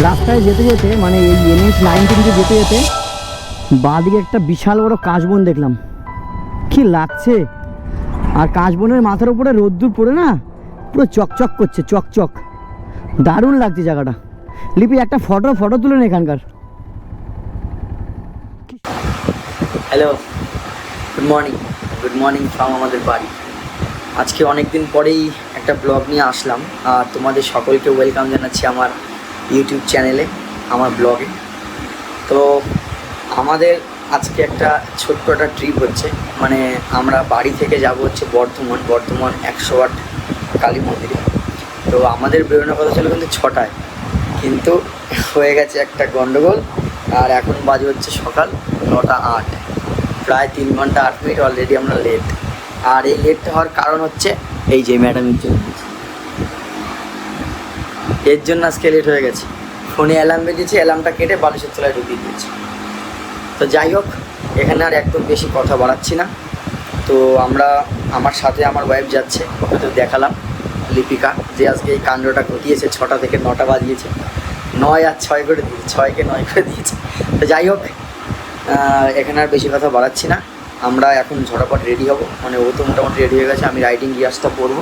রাস্তায় যেতে যেতে মানে এই NH-19 যেতে যেতে বাঁদিকে একটা বিশাল বড় কাশবন দেখলাম, কি লাগছে। আর কাশবনের মাথার উপরে রোদ্দুর পড়ে না পুরো চকচক করছে, চকচক, দারুণ লাগছে জায়গাটা। লিপি একটা ফটো তুলেন এখানকার। হ্যালো, গুড মর্নিং ফ্রম আমাদের বাড়ি। আজকে অনেক দিন পরেই একটা ব্লগ নিয়ে আসলাম, আর তোমাদের সকলকে ওয়েলকাম জানাচ্ছি আমার ইউটিউব চ্যানেলে, আমার ব্লগে। তো আমাদের আজকে একটা ছোট্ট একটা ট্রিপ হচ্ছে, মানে আমরা বাড়ি থেকে যাব হচ্ছে বর্ধমান 108 কালী মন্দিরে। তো আমাদের বেরোনোর কথা ছিল কিন্তু 6টায়, কিন্তু হয়ে গেছে একটা গন্ডগোল, আর এখন বাজে হচ্ছে সকাল 9:08, প্রায় 3 ঘন্টা 8 মিনিট অলরেডি আমরা লেট। আর এই লেটটা হওয়ার কারণ হচ্ছে এই যে ম্যাডামের জন্য, এর জন্য আজকে লেট হয়ে গেছে। ফোনে অ্যালার্ম বেজেছে, অ্যালার্মটা কেটে বালিশের তলায় ঢুকিয়ে দিয়েছে। তো যাই হোক, এখানে আর একদম বেশি কথা বাড়াচ্ছি না। তো আমার সাথে আমার ওয়াইফ যাচ্ছে, ওকে তো দেখালাম, লিপিকা, যে আজকে এই কাণ্ডটা ঘটিয়েছে। 6টা থেকে 9টা বাজিয়েছে, 9 আর 6 করে দিয়েছে, 6কে 9 করে দিয়েছে। তো যাই হোক, এখানে আর বেশি কথা বাড়াচ্ছি না। আমরা এখন ঝটাপট রেডি হব, মানে ও তো মোটামুটি রেডি হয়ে গেছে। আমি রাইডিং গিয়ার্সটা পরবো,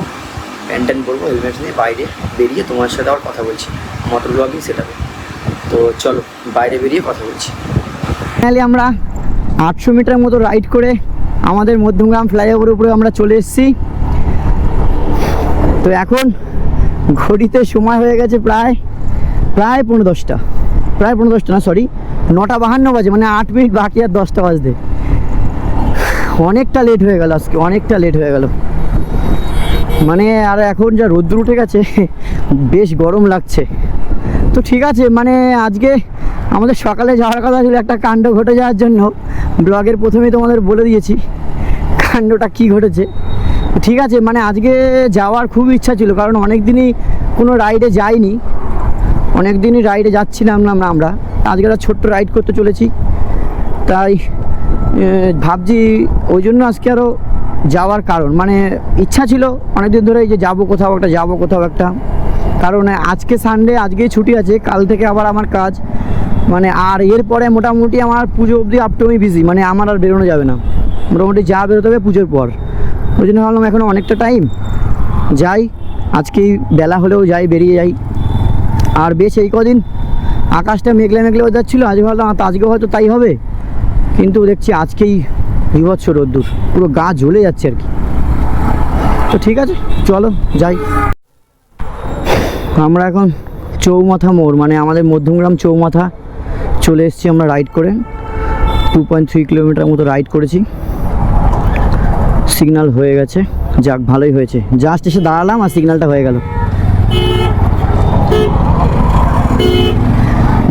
প্যান্ট পরবো, হেলমেট নিয়ে বাইরে বেরিয়ে তোমার সাথে আবার কথা বলছি, মোটর ব্লগিং সেটাবে। তো চলো বাইরে বেরিয়ে কথা বলছি। ফাইনালি আমরা 800 মিটার মতো রাইড করে আমাদের মধ্যমগ্রাম ফ্লাইওভারের উপরে আমরা চলে এসেছি। তো এখন ঘড়িতে সময় হয়ে গেছে প্রায় 10:15, প্রায় 10:15 না, সরি 9:52 বাজে, মানে 8 মিনিট বাকি আর 10টা বাজতে। অনেকটা লেট হয়ে গেল আজকে, অনেকটা লেট হয়ে গেল। মানে আর এখন যা রোদ্দুর উঠে গেছে, বেশ গরম লাগছে। তো ঠিক আছে, মানে আজকে আমাদের সকালে যাওয়ার কথা ছিল, একটা কাণ্ড ঘটে যাওয়ার জন্য ব্লগের প্রথমেই তোমাদের বলে দিয়েছি কাণ্ডটা কি ঘটেছে। ঠিক আছে, মানে আজকে যাওয়ার খুব ইচ্ছা ছিল, কারণ অনেক দিনই কোনো রাইডে যাইনি, অনেক দিনই রাইডে যাচ্ছিলাম না আমরা। আজকে একটা ছোট্ট রাইড করতে চলেছি, তাই ভাবছি ওই জন্য আজকে আরও যাওয়ার কারণ, মানে ইচ্ছা ছিল অনেক দিন ধরে যে যাবো কোথাও একটা। কারণ আজকে সানডে, আজকেই ছুটি আছে, কাল থেকে আবার আমার কাজ, মানে আর এরপরে মোটামুটি আমার পুজো অবধি আপ টু আমি বিজি, মানে আমার আর বেরোনো যাবে না, মোটামুটি যা বেরোতে হবে পুজোর পর। ওই জন্য ভাবলাম এখন অনেকটা টাইম যাই, আজকেই বেলা হলেও যাই, বেরিয়ে যাই। আর বেশ এই কদিন আকাশটা মেঘলা ওয়েদার ছিল, আজ ভাবলাম আজকেও হয়তো তাই হবে, কিন্তু দেখছি আজকেই বিভৎস রোদ্দুর, পুরো গা জ্বলে যাচ্ছে আর কি। তো ঠিক আছে, চলো যাই। আমরা এখন চৌমাথা মোড়, মানে আমাদের মধ্যমগ্রাম চৌমাথা চলে এসেছি আমরা রাইড করে। 2.3 কিলোমিটার মতো রাইড করেছি। সিগন্যাল হয়ে গেছে, যাক ভালোই হয়েছে, জাস্ট এসে দাঁড়ালাম আর সিগন্যালটা হয়ে গেল।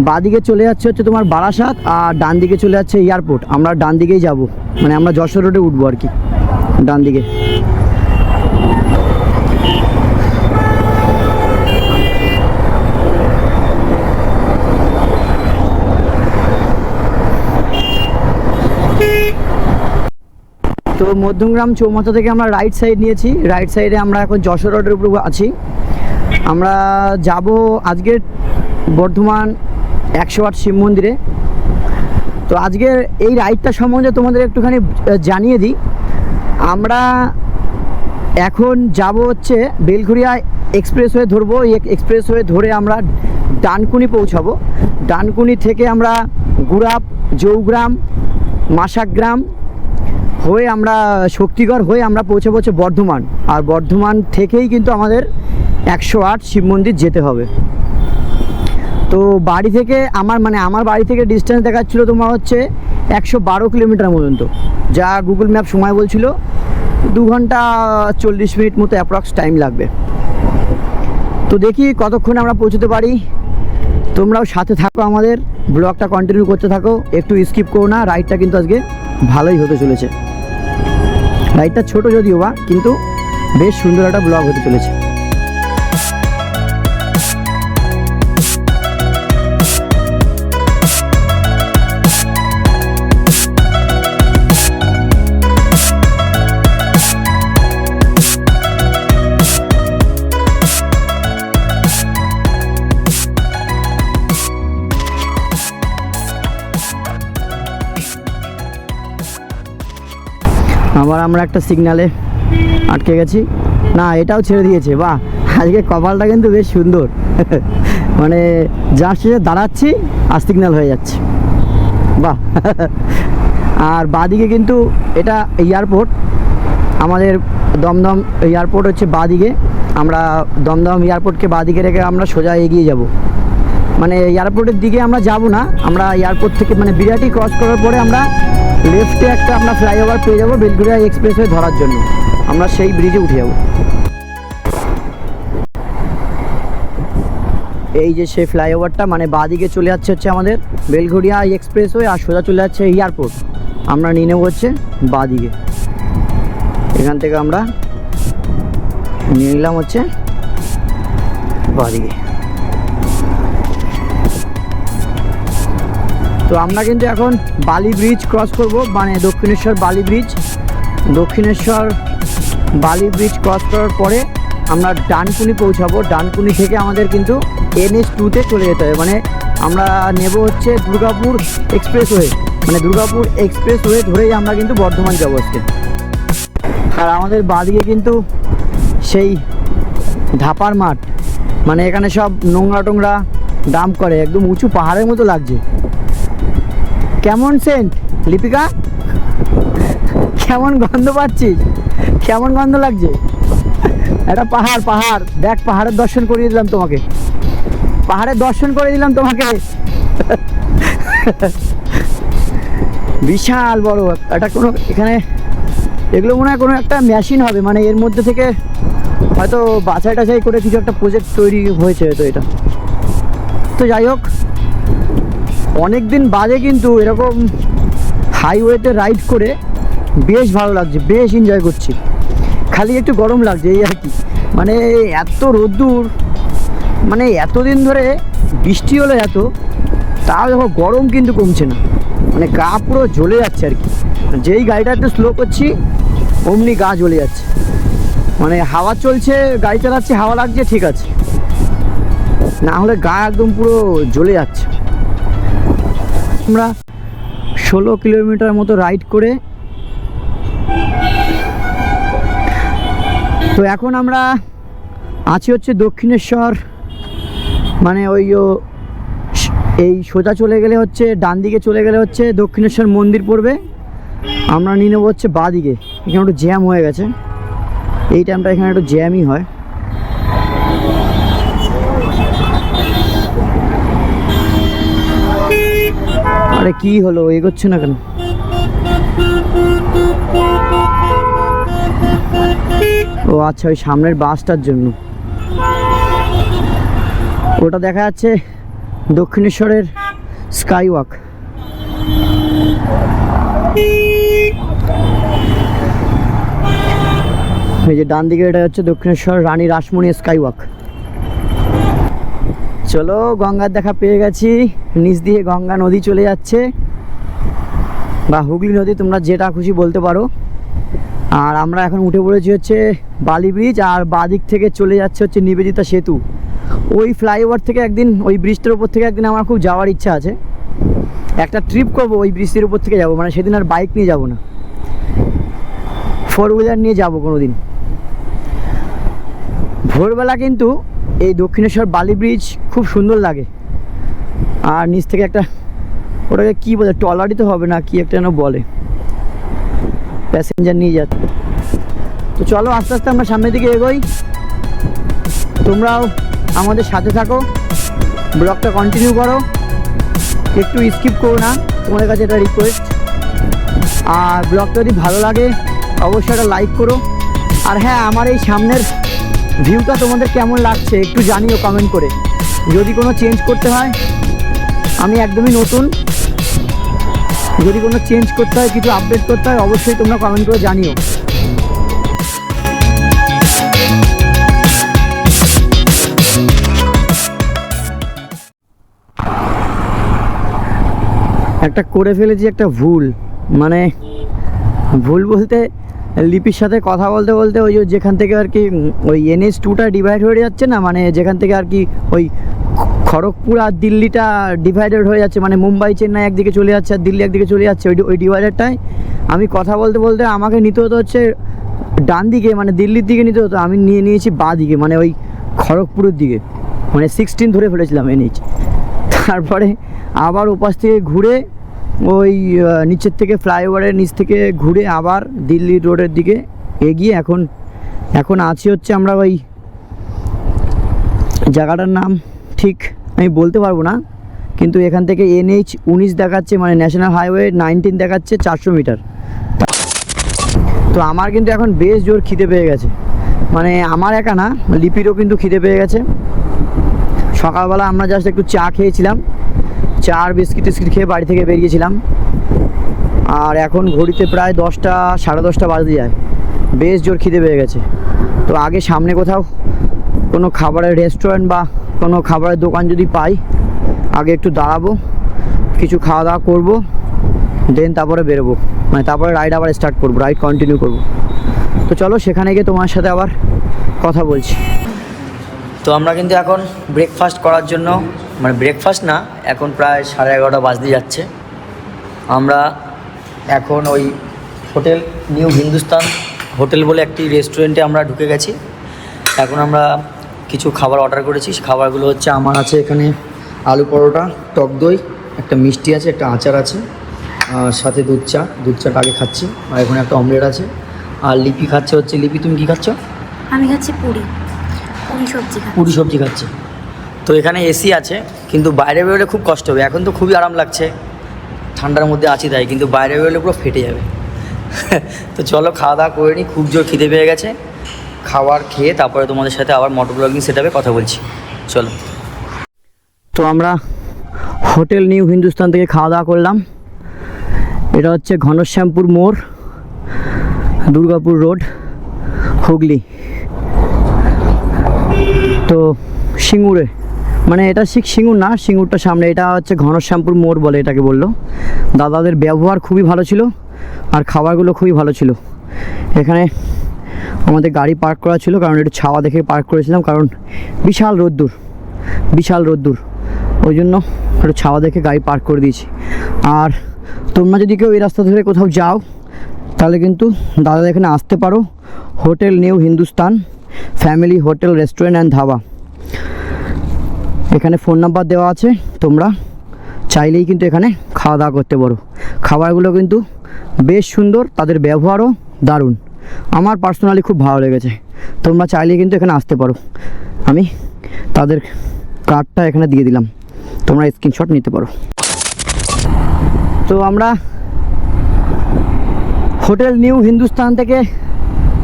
বাঁদিকে চলে যাচ্ছে হচ্ছে তোমার বারাসাত, আর ডান দিকে চলে যাচ্ছে এয়ারপোর্ট। আমরা ডান দিকেই যাব, মানে আমরা যশোর রোডে উঠবো আর কি, ডান দিকে। তো মধ্যমগ্রাম চৌমাথা থেকে আমরা রাইট সাইড নিয়েছি, রাইট সাইডে আমরা এখন যশোর রোডের উপর আছি। আমরা যাব আজকে বর্ধমান 108 শিব মন্দিরে। তো আজকের এই রাইডটা সম্বন্ধে তোমাদের একটুখানি জানিয়ে দিই। আমরা এখন যাব হচ্ছে বেলঘরিয়া এক্সপ্রেসওয়ে ধরবো, এই এক্সপ্রেসওয়ে ধরে আমরা ডানকুনি পৌঁছাবো। ডানকুনি থেকে আমরা গুড়াপ, জৌগ্রাম, মাসাগ্রাম হয়ে আমরা শক্তিগড় হয়ে আমরা পৌঁছাবো হচ্ছে বর্ধমান। আর বর্ধমান থেকেই কিন্তু আমাদের 108 শিব মন্দির যেতে হবে। তো বাড়ি থেকে আমার বাড়ি থেকে ডিস্টেন্স দেখাচ্ছিলো তোমার হচ্ছে 112 কিলোমিটার পর্যন্ত, যা গুগল ম্যাপ সময় বলছিল 2 ঘন্টা 40 মিনিট মতো অ্যাপ্রক্স টাইম লাগবে। তো দেখি কতক্ষণ আমরা পৌঁছতে পারি। তোমরাও সাথে থাকো, আমাদের ব্লগটা কন্টিনিউ করতে থাকো, একটু স্কিপ করো না। রাইডটা কিন্তু আজকে ভালোই হতে চলেছে। রাইডটা ছোট যদিও বা, কিন্তু বেশ সুন্দর একটা ব্লগ হতে চলেছে। আবার আমরা একটা সিগনালে আটকে গেছি। না, এটাও ছেড়ে দিয়েছে। বাহ, আজকে কপালটা কিন্তু বেশ সুন্দর। মানে যার শেষে দাঁড়াচ্ছি আর সিগন্যাল হয়ে যাচ্ছে। বাহ। আর বাঁদিকে কিন্তু এটা এয়ারপোর্ট, আমাদের দমদম এয়ারপোর্ট হচ্ছে বাঁদিকে। আমরা দমদম এয়ারপোর্টকে বাঁদিকে রেখে আমরা সোজা এগিয়ে যাব। মানে এয়ারপোর্টের দিকে আমরা যাব না, আমরা এয়ারপোর্ট থেকে মানে বিরাটি ক্রস করার পরে আমরা লেফটে একটা আমরা ফ্লাইওভার পেয়ে যাবো বেলঘরিয়া এক্সপ্রেসওয়ে ধরার জন্য। আমরা সেই ব্রিজে উঠে যাব। এই যে সেই ফ্লাইওভারটা, মানে বাঁদিকে চলে যাচ্ছে হচ্ছে আমাদের বেলঘরিয়া এক্সপ্রেসওয়ে, আর সোজা চলে যাচ্ছে এয়ারপোর্ট। আমরা নিয়ে নেবো হচ্ছে বাঁদিকে। এখান থেকে আমরা নিয়ে নিলাম হচ্ছে বাঁদিকে। তো আমরা কিন্তু এখন বালি ব্রিজ ক্রস করব, মানে দক্ষিণেশ্বর বালি ব্রিজ। দক্ষিণেশ্বর বালি ব্রিজ ক্রস করার পরে আমরা ডানকুনি পৌঁছাবো। ডানকুনি থেকে আমাদের কিন্তু NH2-তে চলে যেতে হবে। মানে আমরা নেব হচ্ছে দুর্গাপুর এক্সপ্রেসওয়ে, মানে দুর্গাপুর এক্সপ্রেসওয়ে ধরেই আমরা কিন্তু বর্ধমান যাবো আজকে। আর আমাদের বাঁদিকে কিন্তু সেই ধাপার মাঠ, মানে এখানে সব নোংরা টোংরা ডাম্প করে, একদম উঁচু পাহাড়ের মতো লাগছে। কেমন সেন্ট লিপিকা, কেমন গন্ধ পাচ্ছিস? কেমন গন্ধ লাগছে? একটা পাহাড়, পাহাড় দেখ, পাহাড়ের দর্শন করিয়ে দিলাম তোমাকে, পাহাড়ের দর্শন করে দিলাম তোমাকে। বিশাল বড় একটা কোনো, এখানে এগুলো মনে হয় কোনো একটা মেশিন হবে, মানে এর মধ্যে থেকে হয়তো বাছাই টাছাই করে কিছু একটা প্রজেক্ট তৈরি হয়েছে হয়তো এটা। তো যাই হোক, অনেক দিন বাদে কিন্তু এরকম হাইওয়েতে রাইড করে বেশ ভালো লাগছে, বেশ এনজয় করছি। খালি একটু গরম লাগছে এই আর কি। মানে এত রোদ্দুর, মানে এতদিন ধরে বৃষ্টি হলো এত, তাও দেখো গরম কিন্তু কমছে না, মানে গা পুরো জ্বলে যাচ্ছে আর কি। যেই গাড়িটা একটু স্লো করছি অমনি গা জ্বলে যাচ্ছে। মানে হাওয়া চলছে, গাড়ি চালাচ্ছি, হাওয়া লাগছে, ঠিক আছে, না হলে গা একদম পুরো জ্বলে যাচ্ছে। আমরা 16 কিলোমিটার মতো রাইড করে তো এখন আমরা আছি হচ্ছে দক্ষিণেশ্বর, মানে ওই এই সোজা চলে গেলে হচ্ছে, ডান দিকে চলে গেলে হচ্ছে দক্ষিণেশ্বর মন্দির পড়বে। আমরা নিয়ে নেবো হচ্ছে বাঁ দিকে। এখানে একটু জ্যাম হয়ে গেছে, এই টাইমটা এখানে একটু জ্যামই হয়। আরে কি হলো, এগোচ্ছে না কেন? ও আচ্ছা, ওই সামনের বাসটার জন্য। ওটা দেখা যাচ্ছে দক্ষিণেশ্বরের স্কাই ওয়াক। এই যে ডান দিকে এটা হচ্ছে দক্ষিণেশ্বর রানী রাসমণি স্কাই ওয়াক। চলো, গঙ্গার দেখা পেয়ে গেছি। নিচ দিয়ে গঙ্গা নদী চলে যাচ্ছে, বা হুগলি নদী, তোমরা যেটা খুশি বলতে পারো। আর আমরা এখন উঠে পড়েছি হচ্ছে বালি ব্রিজ, আর বাদিক থেকে চলে যাচ্ছে হচ্ছে নিবেদিতা সেতু। ওই ফ্লাইওভার থেকে একদিন, ওই ব্রিজটার উপর থেকে একদিন আমার খুব যাওয়ার ইচ্ছা আছে। একটা ট্রিপ করবো, ওই ব্রিজটির উপর থেকে যাব, মানে সেদিন আর বাইক নিয়ে যাব না, 4 হুইলার নিয়ে যাব কোনো দিন। ভোরবেলা কিন্তু এই দক্ষিণেশ্বর বালি ব্রিজ খুব সুন্দর লাগে। আর নিচ থেকে একটা, ওটাকে কী বলে, ট্রলারই তো হবে না, কি একটা যেন বলে, প্যাসেঞ্জার নিয়ে যাচ্ছে। তো চলো আস্তে আস্তে আমরা সামনের দিকে এগোই, তোমরাও আমাদের সাথে থাকো, ব্লগটা কন্টিনিউ করো, একটু স্কিপ করো না, তোমাদের কাছে এটা রিকোয়েস্ট। আর ব্লগটা যদি ভালো লাগে অবশ্যই একটা লাইক করো। আর হ্যাঁ, আমার এই সামনের ভিউটা তোমাদের কেমন লাগছে একটু জানিও কমেন্ট করে। যদি কোনো চেঞ্জ করতে হয়, আমি একদমই নতুন, যদি কোনো চেঞ্জ করতে হয়, কিছু আপডেট করতে হয়, অবশ্যই তোমরা কমেন্ট করে জানিও। একটা করে ফেলেছি একটা ভুল, মানে ভুল বলতে লিপির সাথে কথা বলতে বলতে ওই যেখান থেকে আর কি ওই NH2টা ডিভাইড হয়ে যাচ্ছে না, মানে যেখান থেকে আর কি ওই খড়গপুর আর দিল্লিটা ডিভাইডেড হয়ে যাচ্ছে, মানে মুম্বাই চেন্নাই একদিকে চলে যাচ্ছে আর দিল্লি একদিকে চলে যাচ্ছে। ওই ডিভাইডারটায় আমি কথা বলতে বলতে আমাকে নিতে হতো হচ্ছে ডান দিকে, মানে দিল্লির দিকে নিতে হতো, আমি নিয়েছি বাঁ দিকে, মানে ওই খড়গপুরের দিকে, মানে 16 ধরে ফেলেছিলাম এনএইচ। তারপরে আবার ওপাশ থেকে ঘুরে ওই নিচের থেকে ফ্লাইওভারের নিচ থেকে ঘুরে আবার দিল্লি রোডের দিকে এগিয়ে এখন আছি হচ্ছে আমরা ওই জায়গাটার নাম ঠিক আমি বলতে পারবো না, কিন্তু এখান থেকে NH 19 দেখাচ্ছে, মানে ন্যাশনাল হাইওয়ে 19 দেখাচ্ছে 400 মিটার। তো আমার কিন্তু এখন বেশ জোর খিদে পেয়ে গেছে, মানে আমার একা না, লিপিরও কিন্তু খিদে পেয়ে গেছে। সকালবেলা আমরা জাস্ট একটু চা খেয়েছিলাম, চা আর বিস্কিট টিস্কিট খেয়ে বাড়ি থেকে বেরিয়েছিলাম, আর এখন ঘড়িতে প্রায় 10টা সাড়ে 10টা বাজতে যায়। বেশ জোর খিদে পেয়ে গেছে। তো আগে সামনে কোথাও কোনো খাবারের রেস্টুরেন্ট বা কোনো খাবারের দোকান যদি পাই, আগে একটু দাঁড়াবো, কিছু খাওয়া দাওয়া করবো, দেন তারপরে বেরোবো, মানে তারপরে রাইড আবার স্টার্ট করবো, রাইড কন্টিনিউ করবো। তো চলো সেখানে গিয়ে তোমার সাথে আবার কথা বলছি। তো আমরা কিন্তু এখন ব্রেকফাস্ট করার জন্য, মানে ব্রেকফাস্ট না, এখন প্রায় 11:30 বাজতে যাচ্ছে। আমরা এখন ওই হোটেল নিউ হিন্দুস্তান হোটেল বলে একটি রেস্টুরেন্টে আমরা ঢুকে গেছি। এখন আমরা কিছু খাবার অর্ডার করেছি। খাবারগুলো হচ্ছে আমার আছে এখানে আলু পরোটা, টক দই, একটা মিষ্টি আছে, একটা আচার আছে, আর সাথে দুধ চাটা আগে খাচ্ছি, আর এখানে একটা অমলেট আছে। আর লিপি খাচ্ছে হচ্ছে, লিপি তুমি কী খাচ্ছ? আমি খাচ্ছি পুরি সবজি পুরি সবজি খাচ্ছে। তো এখানে এসি আছে, কিন্তু বাইরে বেরোলে খুব কষ্ট হবে। এখন তো খুবই আরাম লাগছে, ঠান্ডার মধ্যে আছি তাই, কিন্তু বাইরে বেরোলে পুরো ফেটে যাবে। তো চলো খাওয়া দাওয়া করে নিই, খুব জোর খিদে পেয়ে গেছে। খাবার খেয়ে তারপরে তোমাদের সাথে আবার মোটর ব্লগিং সেটআপে কথা বলছি, চলো। তো আমরা হোটেল নিউ হিন্দুস্তান থেকে খাওয়া দাওয়া করলাম। এটা হচ্ছে ঘনশ্যামপুর মোড়, দুর্গাপুর রোড, হুগলি। তো সিঙ্গুরে, মানে এটা সিঙ্গুর না, সিঙ্গুরটা সামনে, এটা হচ্ছে ঘনশ্যামপুর মোড় বলে এটাকে বললো। দাদাদের ব্যবহার খুবই ভালো ছিল আর খাবারগুলো খুবই ভালো ছিল। এখানে আমাদের গাড়ি পার্ক করা ছিল, কারণ একটু ছাওয়া দেখে পার্ক করেছিলাম, কারণ বিশাল রোদ্দুর, ওই জন্য একটু ছাওয়া দেখে গাড়ি পার্ক করে দিয়েছি। আর তোমরা যদি কেউ এই রাস্তা ধরে কোথাও যাও, তাহলে কিন্তু দাদা এখানে আসতে পারো। Hotel new Hindustan family hotel restaurant and dhaba, এখানে ফোন নাম্বার দেওয়া আছে, তোমরা চাইলেই কিন্তু এখানে খাওয়া দাওয়া করতে পারো। খাবারগুলো কিন্তু বেশ সুন্দর, তাদের ব্যবহারও দারুণ, আমার পার্সোনালি খুব ভালো লেগেছে। তোমরা চাইলেই কিন্তু এখানে আসতে পারো, আমি তাদের কার্ডটা এখানে দিয়ে দিলাম, তোমরা স্ক্রিনশট নিতে পারো। তো আমরা হোটেল নিউ হিন্দুস্তান থেকে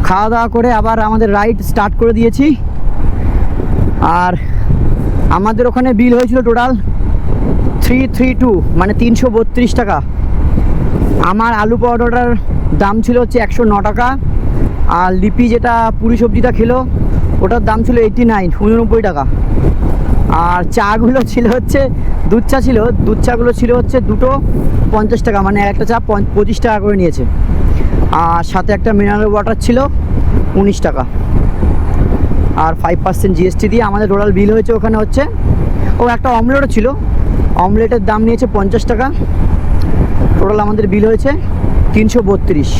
খাওয়া দাওয়া করে আবার আমাদের রাইড স্টার্ট করে দিয়েছি। আর আমাদের ওখানে বিল হয়েছিল টোটাল 332, মানে 332 টাকা। আমার আলু পরোটার দাম ছিল হচ্ছে 109 টাকা, আর লিপি যেটা পুরি সবজিটা খেলো ওটার দাম ছিল 89 টাকা। আর চাগুলো ছিল হচ্ছে দুধ চাগুলো ছিল হচ্ছে দুটো 50 টাকা, মানে একটা চা 25 টাকা করে নিয়েছে। আর সাথে একটা মিনারেল ওয়াটার ছিল 19 টাকা, আর 5% GST দিয়ে আমাদের টোটাল বিল হয়েছে ওখানে হচ্ছে, ও একটা অমলেটও ছিল, অমলেটের দাম নিয়েছে 50 টাকা। টোটাল আমাদের বিল হয়েছে 332।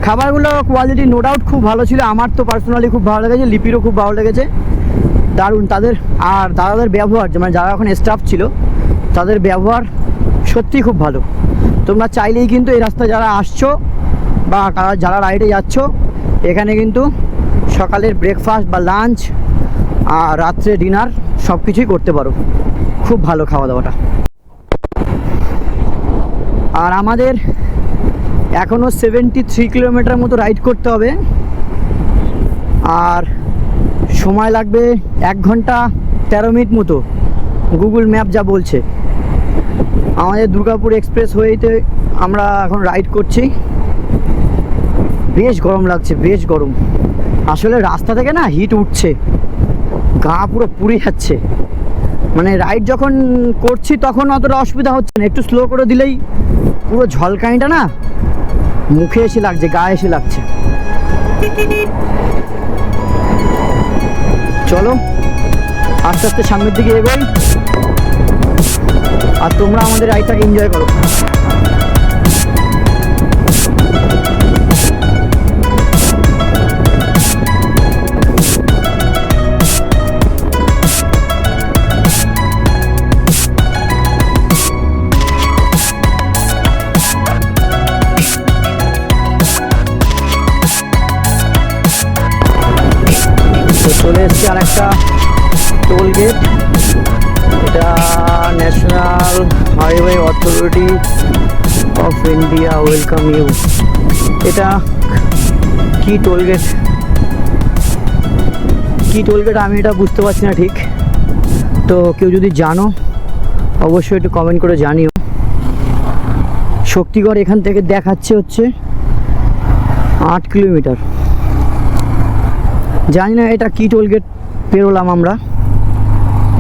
খাবারগুলো কোয়ালিটি নো ডাউট খুব ভালো ছিল, আমার তো পার্সোনালি খুব ভালো লেগেছে, লিপিরও খুব ভালো লেগেছে, দারুণ তাদের। আর দাদাদের ব্যবহার, মানে যারা ওখানে স্টাফ ছিল তাদের ব্যবহার সত্যিই খুব ভালো। তোমরা চাইলেই কিন্তু এই রাস্তায় যারা আসছো বা যারা রাইডে যাচ্ছ, এখানে কিন্তু সকালের ব্রেকফাস্ট বা লাঞ্চ আর রাত্রে ডিনার সব কিছুই করতে পারো, খুব ভালো খাওয়া দাওয়াটা। আর আমাদের এখনও 73 কিলোমিটার মতো রাইড করতে হবে, আর সময় লাগবে 1 ঘন্টা 13 মিনিট মতো, গুগল ম্যাপ যা বলছে। আমাদের দুর্গাপুর এক্সপ্রেস ওয়েতে আমরা এখন রাইড করছি। বেশ গরম লাগছে, বেশ গরম, আসলে রাস্তা থেকে না হিট উঠছে, গা পুরো পুড়ে যাচ্ছে। মানে রাইড যখন করছি তখন অতটা অসুবিধা হচ্ছে না, একটু স্লো করে দিলেই পুরো ঝলকানিটা না মুখে এসে লাগছে, গায়ে এসে লাগছে। চলো আস্তে আস্তে সামনের দিকে এগোই, আর তোমরা আমাদের রাইডটাকে এনজয় করো। তো চলে এসছি আর একটা টোল গেট, এটা national highway authority of India welcome you. এটা কি টোল গেট, কি টোল গেট আমি এটা বুঝতে পারছি না ঠিক। তো কেউ যদি জানো অবশ্যই একটু কমেন্ট করে জানিও। শক্তিগড় এখান থেকে দেখাচ্ছে হচ্ছে 8 কিলোমিটার। জানি না এটা কি টোল গেট পেরোলাম আমরা।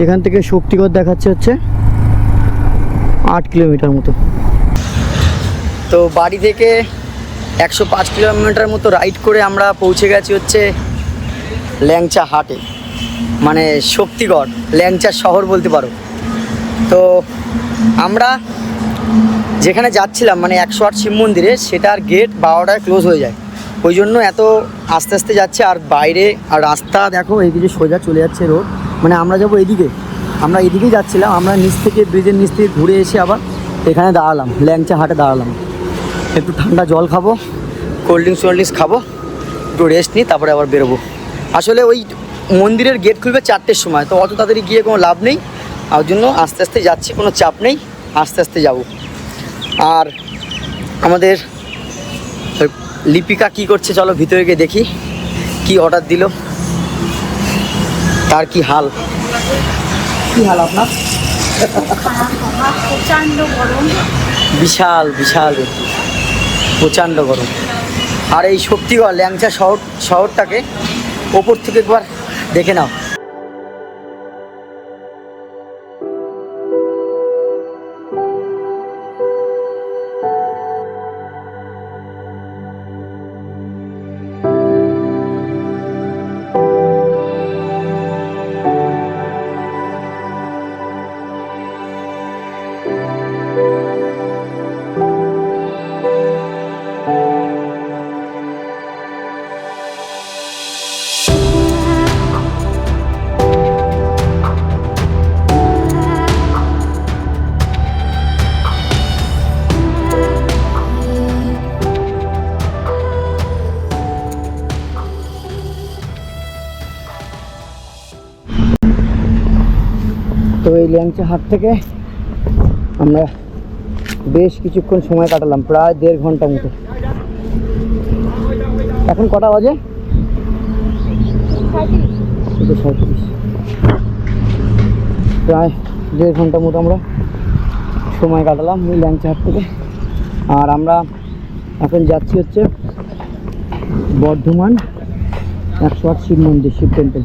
এখান থেকে শক্তিগড় দেখাচ্ছে হচ্ছে 8 কিলোমিটার মতো। তো বাড়ি থেকে 105 কিলোমিটার মতো রাইড করে আমরা পৌঁছে গেছি হচ্ছে ল্যাংচা হাটে, মানে শক্তিগড়, ল্যাংচা শহর বলতে পারো। তো আমরা যেখানে যাচ্ছিলাম মানে 108 শিব মন্দিরে, সেটার গেট 12টায় ক্লোজ হয়ে যায়, ওই জন্য এত আস্তে আস্তে যাচ্ছে। আর বাইরে আর রাস্তা দেখো, এইদিকে সোজা চলে যাচ্ছে রোড, মানে আমরা যাবো এইদিকে, আমরা এইদিকেই যাচ্ছিলাম। আমরা নিচ থেকে ব্রিজের নিচ থেকে ঘুরে এসে আবার এখানে দাঁড়ালাম, ল্যাংচা হাটে দাঁড়ালাম। একটু ঠান্ডা জল খাবো, কোল্ড ড্রিঙ্কস খাবো, একটু রেস্ট নিই, তারপরে আবার বেরোবো। আসলে ওই মন্দিরের গেট খুলবে 4টের সময়, তো অত তাড়াতাড়ি গিয়ে কোনো লাভ নেই, ওর জন্য আস্তে আস্তে যাচ্ছি, কোনো চাপ নেই, আস্তে আস্তে যাব। আর আমাদের লিপিকা কি করছে, চলো ভিতরে গিয়ে দেখি কি অর্ডার দিল, তার কি হাল। কি হাল আপনার? প্রচণ্ড গরম, বিশাল বিশাল প্রচণ্ড গরম। আর এই শক্তিগড় ল্যাংচা শহরটাকে ওপর থেকে একবার দেখে নাও। তো এই ল্যাংচা হাট থেকে আমরা বেশ কিছুক্ষণ সময় কাটালাম, প্রায় 1.5 ঘন্টা মতো। এখন কটা বাজে? 37। প্রায় 1.5 ঘন্টা মতো আমরা সময় কাটালাম এই ল্যাংচা হাট থেকে। আর আমরা এখন যাচ্ছি হচ্ছে বর্ধমান 108 শিব মন্দির, শিব টেম্পল।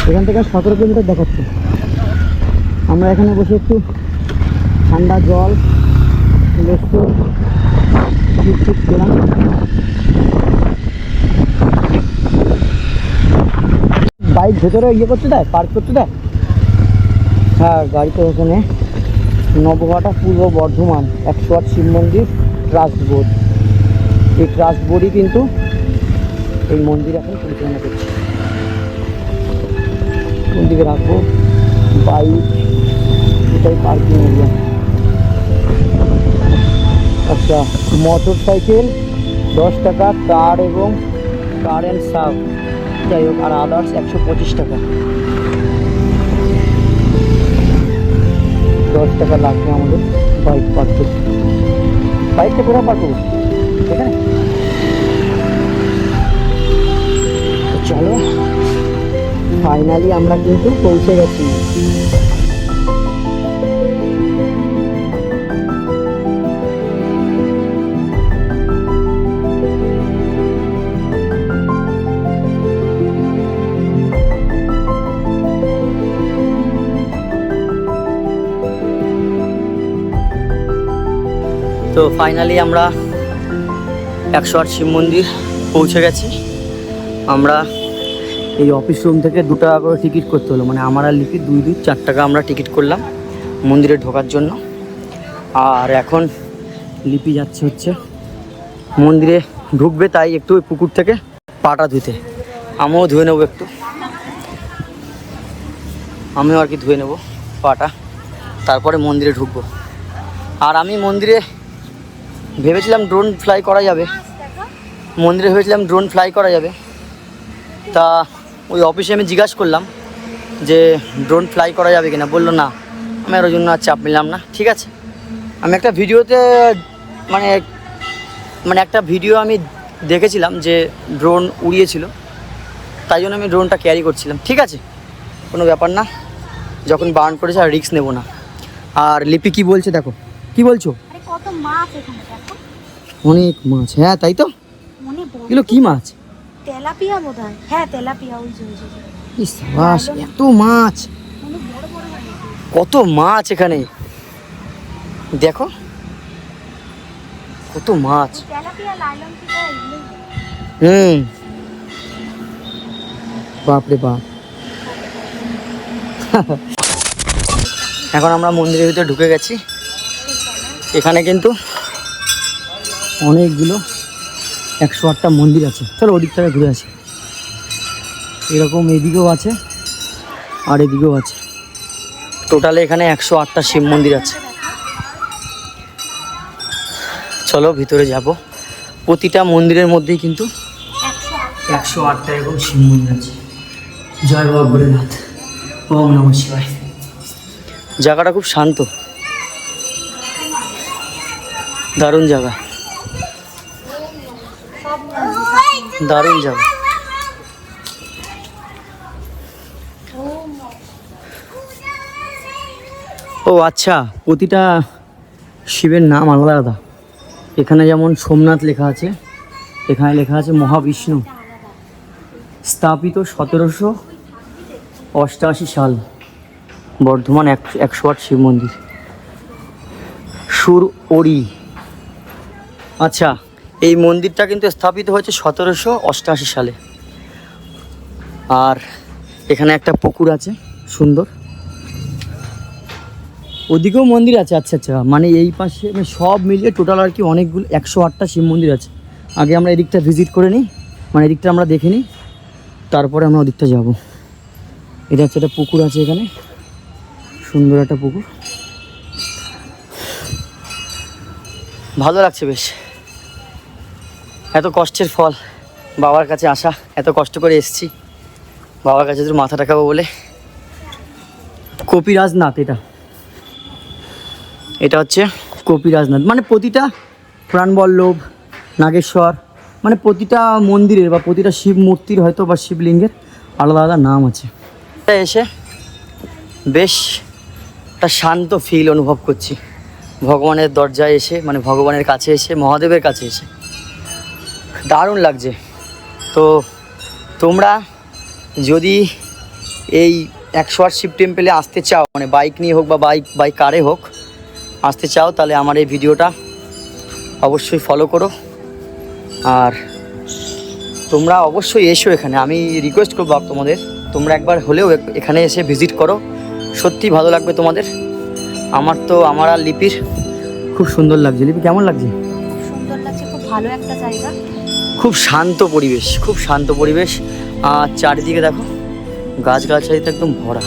এখান থেকে 17 কিলোমিটার দেখাচ্ছে। আমরা এখানে বসে একটু ঠান্ডা জল খেলাম। বাইক ভেতরে ইয়ে করতে দেয়, পার্ক করতে দেয়। হ্যাঁ, গাড়িতে ওখানে নবঘাটা পূর্ব বর্ধমান 108 শিব মন্দির ট্রাস্ট বোর্ড, এই ট্রাস্ট বোর্ডই কিন্তু এই মন্দির এখন পরিচালনা করছে। কোন দিকে রাখবো বাইক, এটাই পার্কিং এরিয়া। আচ্ছা, মোটর সাইকেল 10 টাকা, কার এবং কার অ্যান্ড সাব যাই হোক, আর আদার্স 125 টাকা। 10 টাকা লাগবে আমাদের বাইক পার্ক করতে। বাইকটা কোথায় পার্ক করবো? এখানে। চলো, ফাইনালি আমরা কিন্তু পৌঁছে গেছি। তো ফাইনালি আমরা 108 শিব মন্দির পৌঁছে গেছি। আমরা এই অফিস রুম থেকে 2 টাকা করে টিকিট করতে হলো, মানে আমার আর লিপির 4 টাকা আমরা টিকিট করলাম মন্দিরে ঢোকার জন্য। আর এখন লিপি যাচ্ছে হচ্ছে মন্দিরে ঢুকবে, তাই একটু ওই পুকুর থেকে পাটা ধুতে, আমিও ধুয়ে নেবো একটু, আমিও আর কি ধুয়ে নেবো পাটা, তারপরে মন্দিরে ঢুকবো। আর আমি মন্দিরে ভেবেছিলাম ড্রোন ফ্লাই করা যাবে, তা ওই অফিসে আমি জিজ্ঞাসা করলাম যে ড্রোন ফ্লাই করা যাবে কিনা, বললো না। আমি আর ওই জন্য আর চাপ নিলাম না। ঠিক আছে, আমি একটা ভিডিওতে মানে একটা ভিডিও আমি দেখেছিলাম যে ড্রোন উড়িয়েছিল, তাই জন্য আমি ড্রোনটা ক্যারি করছিলাম। ঠিক আছে, কোনো ব্যাপার না, যখন বার্ন করেছে আর রিস্ক নেবো না। আর লিপি কি বলছে দেখো, কি বলছো? আরে কত মাছ এখানে দেখো, অনেক মাছ। হ্যাঁ তাই তো, মনে বড় এগুলো কি মাছ? তেলাপিয়া বোধহয়, হ্যাঁ তেলাপিয়া, ওই যে ইস বাস, এত মাছ, অনেক বড় বড় মাছ। কত মাছ এখানে দেখো, কত মাছ। তেলাপিয়া, লাইলন ফিশ এগুলো। বাপরে বাপ। এখন আমরা মন্দিরের ভিতরে ঢুকে গেছি। এখানে কিন্তু অনেকগুলো 108টা মন্দির আছে। চলো ওদিক থেকে ঘুরে আসি। এরকম এদিকেও আছে আর এদিকেও আছে, টোটালে এখানে 108টা শিব মন্দির আছে। চলো ভিতরে যাব। প্রতিটা মন্দিরের মধ্যেই কিন্তু 108টা এরকম শিব মন্দির আছে। জয় বাবা ভোলেনাথ, ওম নমঃ শিবায়। জায়গাটা খুব শান্ত, দারুণ জায়গা, দারুণ জায়গা। ও আচ্ছা, প্রতিটা শিবের নাম আলাদা আলাদা। এখানে যেমন সোমনাথ লেখা আছে, এখানে লেখা আছে মহাবিষ্ণু, স্থাপিত 1788 সাল, বর্ধমান 108 শিব মন্দির। সুর ওড়ি, আচ্ছা এই মন্দিরটা কিন্তু স্থাপিত হয়েছে 1788 সালে। আর এখানে একটা পুকুর আছে সুন্দর, ওদিকেও মন্দির আছে। আচ্ছা আচ্ছা, মানে এই পাশে মানে সব মিলিয়ে টোটাল আর কি অনেকগুলো 108টা শিব মন্দির আছে। আগে আমরা এদিকটা ভিজিট করে নিই, মানে এদিকটা আমরা দেখে নিই, তারপরে আমরা ওদিকটা যাব। এটা হচ্ছে একটা পুকুর আছে এখানে, সুন্দর একটা পুকুর, ভালো লাগছে বেশ। এত কষ্টের ফল, বাবার কাছে আসা, এত কষ্ট করে এসেছি বাবার কাছে তো মাথা রাখাবো বলে। কপিরাজনাথ, এটা হচ্ছে কপিরাজনাথ, মানে প্রতিটা প্রাণবল্লভ, নাগেশ্বর, মানে প্রতিটা মন্দিরের বা প্রতিটা শিব মূর্তির হয়তো বা শিবলিঙ্গের আলাদা আলাদা নাম আছে। এসে বেশ একটা শান্ত ফিল অনুভব করছি ভগবানের দরজায় এসে, মানে ভগবানের কাছে এসে, মহাদেবের কাছে এসে দারুণ লাগছে। তো তোমরা যদি এই 108 শিব টেম্পলে আসতে চাও, মানে বাইক নিয়ে হোক বা বাইক কারে হোক আসতে চাও, তাহলে আমার এই ভিডিওটা অবশ্যই ফলো করো। আর তোমরা অবশ্যই এসো এখানে, আমি রিকোয়েস্ট করবো তোমাদের, তোমরা একবার হলেও এখানে এসে ভিজিট করো, সত্যি ভালো লাগবে তোমাদের। আমার আর লিপির খুব সুন্দর লাগছে। লিপি কেমন লাগছে? সুন্দর লাগছে, খুব ভালো একটা জায়গা, খুব শান্ত পরিবেশ। আর চারিদিকে দেখো গাছগাছালিতে একদম ভরা,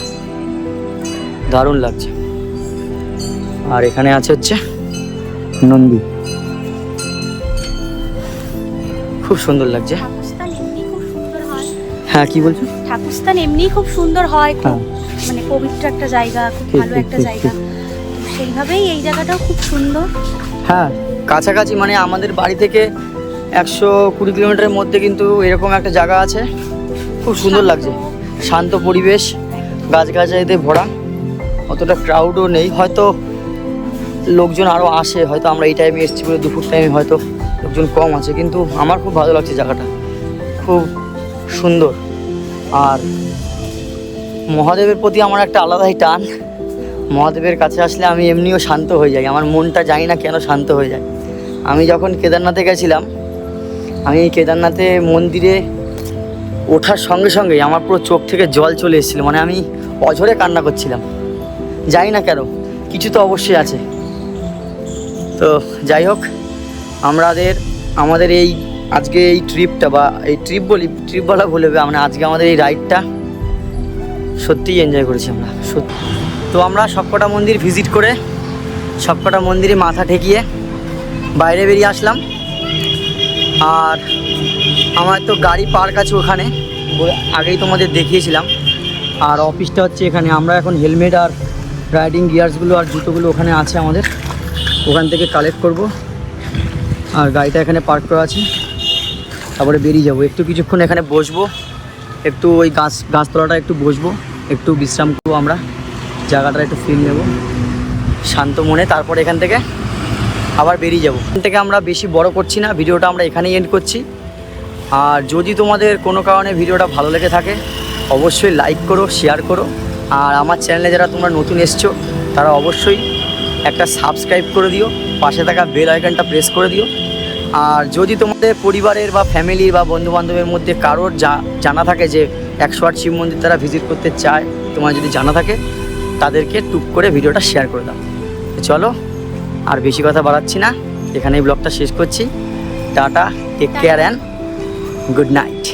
দারুণ লাগছে। আর এখানে আছে হচ্ছে নন্দী, খুব সুন্দর লাগছে। ঠাকুরস্থান এমনি খুব সুন্দর হয়। হ্যাঁ কি বলছো? ঠাকুরস্থান এমনি খুব সুন্দর হয়, খুব হ্যাঁ। মানে পবিত্র একটা জায়গা, খুব ঠিক, ভালো ঠিক, একটা ঠিক, জায়গা। তো সেইভাবেই এই জায়গাটাও খুব সুন্দর। হ্যাঁ কাছাকাছি, মানে আমাদের বাড়ি থেকে 120 কিলোমিটারের মধ্যে কিন্তু এরকম একটা জায়গা আছে, খুব সুন্দর লাগছে, শান্ত পরিবেশ, গাছগাছালিতে ভরা, অতটা ক্রাউডও নেই। হয়তো লোকজন আরও আসে, হয়তো আমরা এই টাইমে এসেছি বলে দুপুর টাইমে হয়তো লোকজন কম আছে, কিন্তু আমার খুব ভালো লাগছে জায়গাটা, খুব সুন্দর। আর মহাদেবের প্রতি আমার একটা আলাদাই টান। মহাদেবের কাছে আসলে আমি এমনিও শান্ত হয়ে যাই, আমার মনটা জানি না কেন শান্ত হয়ে যায়। আমি যখন কেদারনাথে গেছিলাম, আমি কেদারনাথে মন্দিরে ওঠার সঙ্গে সঙ্গেই আমার পুরো চোখ থেকে জল চলে এসেছিলো, মানে আমি অঝরে কান্না করছিলাম। জানি না কেন, কিছু তো অবশ্যই আছে। তো যাই হোক, আমাদের এই আজকে এই ট্রিপটা, বা এই ট্রিপ বলা ভুল হবে, মানে আজকে আমাদের এই রাইডটা সত্যিই এনজয় করেছি আমরা সত্যি। তো আমরা সবকটা মন্দির ভিজিট করে সবকটা মন্দিরে মাথা ঠেকিয়ে বাইরে বেরিয়ে আসলাম। আর আমার তো গাড়ি পার্ক আছে ওখানে, আগেই তোমাদের দেখিয়েছিলাম। আর অফিসটা হচ্ছে এখানে। আমরা এখন হেলমেট আর রাইডিং গিয়ার্সগুলো আর জুতোগুলো ওখানে আছে আমাদের, ওখান থেকে কালেক্ট করব। আর গাড়িটা এখানে পার্ক করা আছে, তারপরে বেরিয়ে যাব। একটু কিছুক্ষণ এখানে বসবো, একটু ওই গাছতলাটা একটু বসবো, একটু বিশ্রাম করবো, আমরা জায়গাটা একটু ফিল নেব শান্ত মনে। তারপর এখান থেকে আবার বেরিয়ে যাব। এখান থেকে আমরা বেশি বড় করছি না, ভিডিওটা আমরা এখানেই এন্ড করছি। আর যদি তোমাদের কোনো কারণে ভিডিওটা ভালো লেগে থাকে অবশ্যই লাইক করো, শেয়ার করো। আর আমার চ্যানেলে যারা তোমরা নতুন এসছো তারা অবশ্যই একটা সাবস্ক্রাইব করে দিও, পাশে থাকা বেল আইকনটা প্রেস করে দিও। আর যদি তোমাদের পরিবারের বা ফ্যামিলির বা বন্ধুবান্ধবের মধ্যে কারোর জানা থাকে যে 108 শিব মন্দির তারা ভিজিট করতে চায়, তোমার যদি জানা থাকে তাদেরকে টুক করে ভিডিওটা শেয়ার করে দাও। তো চলো, আর বেশি কথা বাড়াচ্ছি না, এখানেই ব্লগটা শেষ করছি। Tata, take care and good night.